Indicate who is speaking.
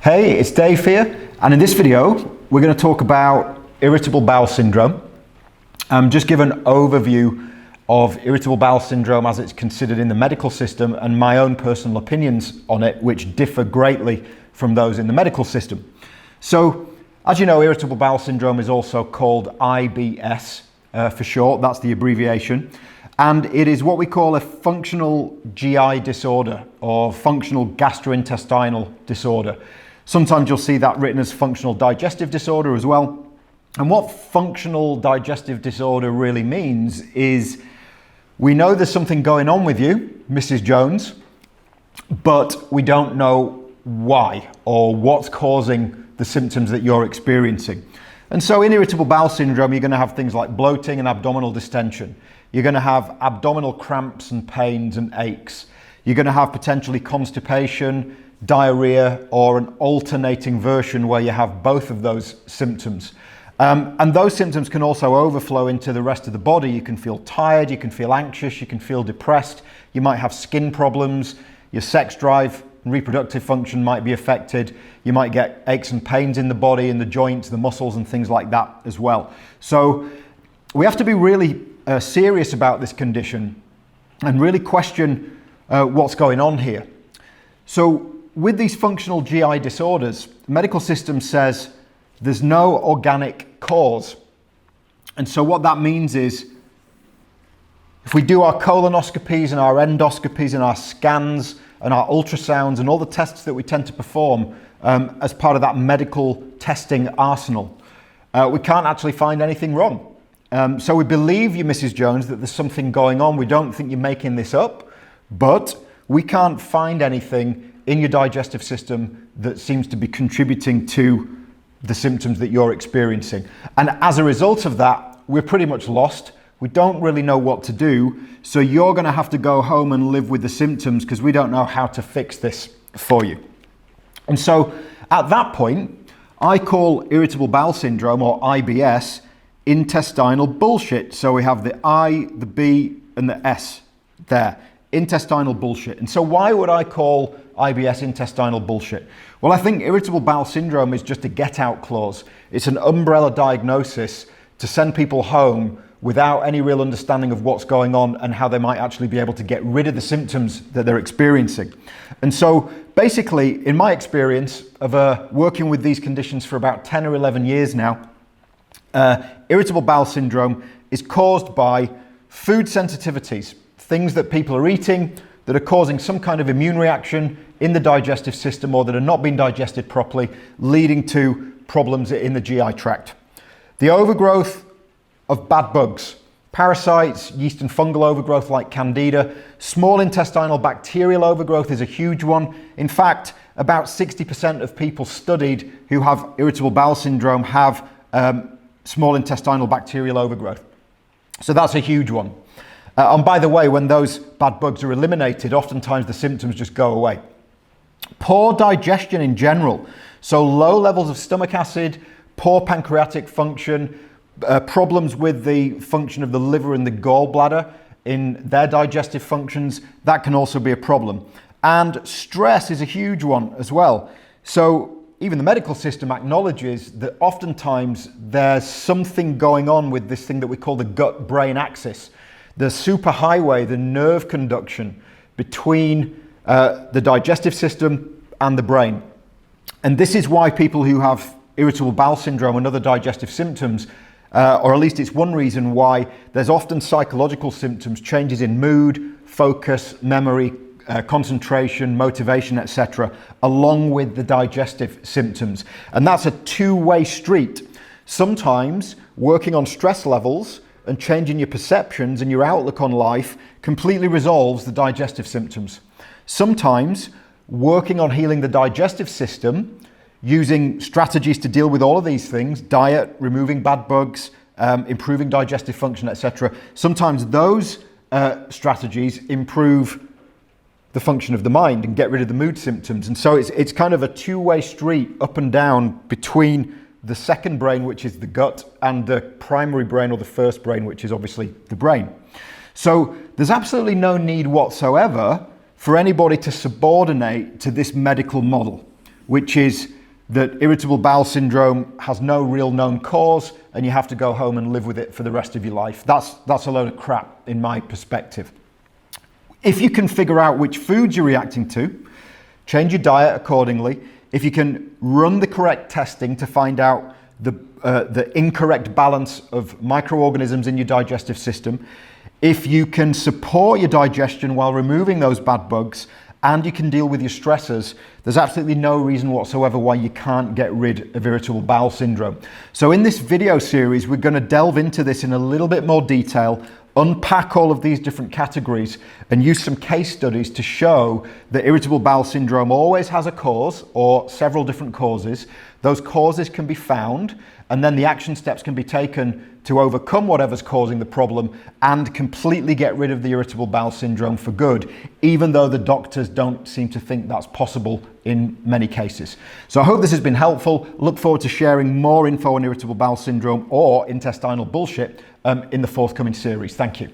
Speaker 1: Hey, it's Dave here, and in this video we're going to talk about irritable bowel syndrome. Just give an overview of irritable bowel syndrome as it's considered in the medical system and my own personal opinions on it, which differ greatly from those in the medical system. So, as you know, irritable bowel syndrome is also called IBS for short, that's the abbreviation. And it is what we call a functional GI disorder or functional gastrointestinal disorder. Sometimes you'll see that written as functional digestive disorder as well. And what functional digestive disorder really means is we know there's something going on with you, Mrs. Jones, but we don't know why or what's causing the symptoms that you're experiencing. And so in irritable bowel syndrome, you're going to have things like bloating and abdominal distension. You're going to have abdominal cramps and pains and aches. You're going to have potentially constipation, diarrhea, or an alternating version where you have both of those symptoms. And those symptoms can also overflow into the rest of the body. You can feel tired, you can feel anxious, you can feel depressed. You might have skin problems, your sex drive and reproductive function might be affected. You might get aches and pains in the body, in the joints, the muscles, and things like that as well. So we have to be really serious about this condition and really question what's going on here. So with these functional GI disorders, the medical system says there's no organic cause. And so what that means is if we do our colonoscopies and our endoscopies and our scans and our ultrasounds and all the tests that we tend to perform as part of that medical testing arsenal, we can't actually find anything wrong. So we believe you, Mrs. Jones, that there's something going on. We don't think you're making this up, but we can't find anything in your digestive system that seems to be contributing to the symptoms that you're experiencing. And as a result of that, we're pretty much lost. We don't really know what to do. So you're going to have to go home and live with the symptoms because we don't know how to fix this for you. And so at that point, I call irritable bowel syndrome, or IBS, intestinal bullshit. So we have the I, the B, and the S there. Intestinal bullshit. And so why would I call IBS intestinal bullshit? Well, I think irritable bowel syndrome is just a get-out clause. It's an umbrella diagnosis to send people home without any real understanding of what's going on and how they might actually be able to get rid of the symptoms that they're experiencing. And so basically, in my experience of working with these conditions for about 10 or 11 years now, irritable bowel syndrome is caused by food sensitivities, things that people are eating that are causing some kind of immune reaction in the digestive system or that are not being digested properly, leading to problems in the GI tract. The overgrowth of bad bugs, parasites, yeast and fungal overgrowth like Candida, small intestinal bacterial overgrowth is a huge one. In fact, about 60% of people studied who have irritable bowel syndrome have small intestinal bacterial overgrowth. So that's a huge one. And by the way, when those bad bugs are eliminated, oftentimes the symptoms just go away. Poor digestion in general, so low levels of stomach acid, poor pancreatic function, problems with the function of the liver and the gallbladder in their digestive functions, that can also be a problem. And stress is a huge one as well. So even the medical system acknowledges that oftentimes there's something going on with this thing that we call the gut-brain axis. The superhighway, the nerve conduction between the digestive system and the brain. And this is why people who have irritable bowel syndrome and other digestive symptoms, or at least it's one reason why there's often psychological symptoms, changes in mood, focus, memory, concentration, motivation, etc., along with the digestive symptoms. And that's a two-way street. Sometimes working on stress levels and changing your perceptions and your outlook on life completely resolves the digestive symptoms. Sometimes working on healing the digestive system, using strategies to deal with all of these things, diet, removing bad bugs, improving digestive function, etc., sometimes those strategies improve the function of the mind and get rid of the mood symptoms. And so it's kind of a two-way street up and down between the second brain, which is the gut, and the primary brain or the first brain, which is obviously the brain. So there's absolutely no need whatsoever for anybody to subordinate to this medical model, which is that irritable bowel syndrome has no real known cause and you have to go home and live with it for the rest of your life. That's a load of crap in my perspective. If you can figure out which foods you're reacting to, change your diet accordingly. If you can run the correct testing to find out the incorrect balance of microorganisms in your digestive system, if you can support your digestion while removing those bad bugs, and you can deal with your stressors, there's absolutely no reason whatsoever why you can't get rid of irritable bowel syndrome. So in this video series, we're going to delve into this in a little bit more detail, unpack all of these different categories, and use some case studies to show that irritable bowel syndrome always has a cause or several different causes. Those causes can be found, and then the action steps can be taken to overcome whatever's causing the problem and completely get rid of the irritable bowel syndrome for good, even though the doctors don't seem to think that's possible in many cases. So I hope this has been helpful. Look forward to sharing more info on irritable bowel syndrome or intestinal bullshit in the forthcoming series. Thank you.